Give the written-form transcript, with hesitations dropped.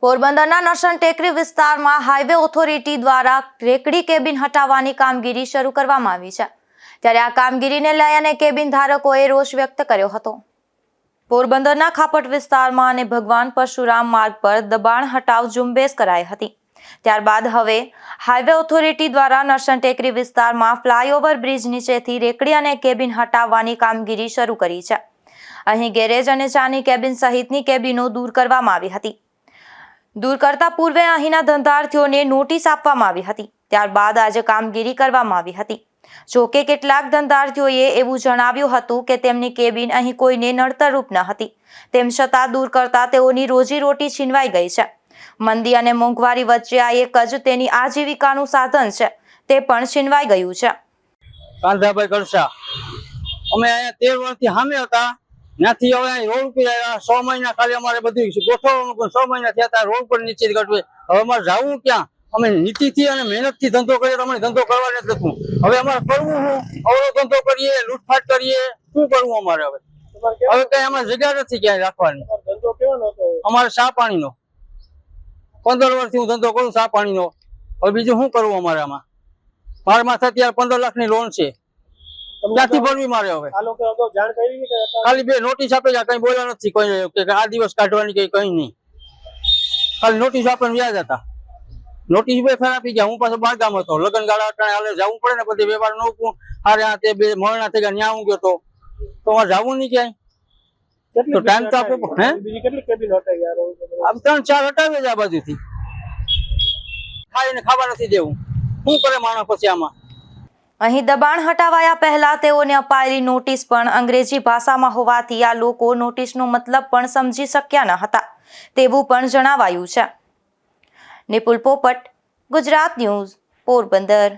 પોરબંદરના નરસણ ટેકરી વિસ્તારમાં હાઈવે ઓથોરિટી દ્વારા રેકડી કેબિન હટાવવાની કામગીરી શરૂ કરવામાં આવી છે, ત્યારે આ કામગીરીને લઈને કેબિન ધારકોએ રોષ વ્યક્ત કર્યો હતો। પોરબંદરના ખાપટ વિસ્તારમાં અને ભગવાન પરશુરામ માર્ગ પર દબાણ હટાવ ઝુંબેશ કરાઈ હતી। ત્યારબાદ હવે હાઈવે ઓથોરિટી દ્વારા નરસણ ટેકરી વિસ્તારમાં ફ્લાયઓવર બ્રિજ નીચેથી રેકડી અને કેબિન હટાવવાની કામગીરી શરૂ કરી છે। અહીં ગેરેજ અને ચાની કેબિન સહિતની કેબિનો દૂર કરવામાં આવી હતી। દૂર કરતા પૂર્વે અહીંના ધંધાર્થીઓને નોટિસ આપવામાં આવી હતી। ત્યારબાદ આજે કામગીરી કરવામાં આવી હતી। જોકે કેટલાક ધંધાર્થીઓએ એવું જણાવ્યું હતું કે તેમની કેબિન અહીં કોઈને નડતરરૂપ ન હતી, તેમ છતાં દૂર કરતા તેઓની રોજીરોટી છીનવાઈ ગઈ છે। મંદી અને મોંઘવારી વચ્ચે આ એક જ તેની આજીવિકાનું સાધન છે, તે પણ છીનવાઈ ગયું છે। કાંધાભાઈ કળસા, અમે અહીંયા 13 વર્ષથી સામે હતા, ત્યાંથી હવે રોડ ઉપર આવ્યા। 6 મહિના ખાલી અમારે બધું ગોઠવવાનું, પણ 6 મહિના થયા હતા રોડ પર નીચે ગટવે। હવે અમારે જવું ક્યાં? અમે નીતિથી અને મહેનતથી ધંધો કરીએ, અમને ધંધો કરવા નથી થતું। હવે અમારે કરવું શું? અવળો ધંધો કરીએ, લૂંટફાટ કરીએ, શું કરવું અમારે? હવે કઈ અમારે જગ્યા નથી ક્યાંય રાખવાની। ધંધો કેવાનો હતો? અમારે ચા પાણીનો 15 વર્ષથી હું ધંધો કરું ચા પાણીનો। હવે બીજું શું કરવું અમારે? આમાં મારા માથે અત્યારે 15 લાખની લોન છે, ક્યાંથી ભરવી મારે? હવે આ લોકો અગાઉ જાણ કરી કે ખાલી 2 નોટિસ આપે છે, કઈ બોલ્યા નથી કોઈ કે આ દિવસ કાઢવાની કઈ નહીં। ખાલી નોટિસ આપીને વ્યાજ હતા। નોટિસ 2 ફેર આપી ગયા। હું પાછો બહાર ગામ હતો, લગ્ન ગાળા અટાણે હાલે જવું પડે ને, બધી વ્યવહાર નો હારે આ તે 2 મહિના થઈ ગયા, ન્યા હું ગયો તો મારે જવું નહીં ક્યાંય। તો ટાઈમ તો આપો હે? બીજી કેટલી કેબિન હટાઈ યાર? આમ 3-4 હટાવે છે આ બાજુથી, ખાઈને ખાવા નથી દેવું। શું કરે માણસ પછી આમાં? અહીં દબાણ હટાવાયા પહેલા તેઓને અપાયેલી નોટિસ પણ અંગ્રેજી ભાષામાં હોવાથી આ લોકો નોટિસનો મતલબ પણ સમજી શક્યા ન હતા, તેવું પણ જણાવાયું છે। નિપુલ પોપટ, ગુજરાત ન્યૂઝ, પોરબંદર।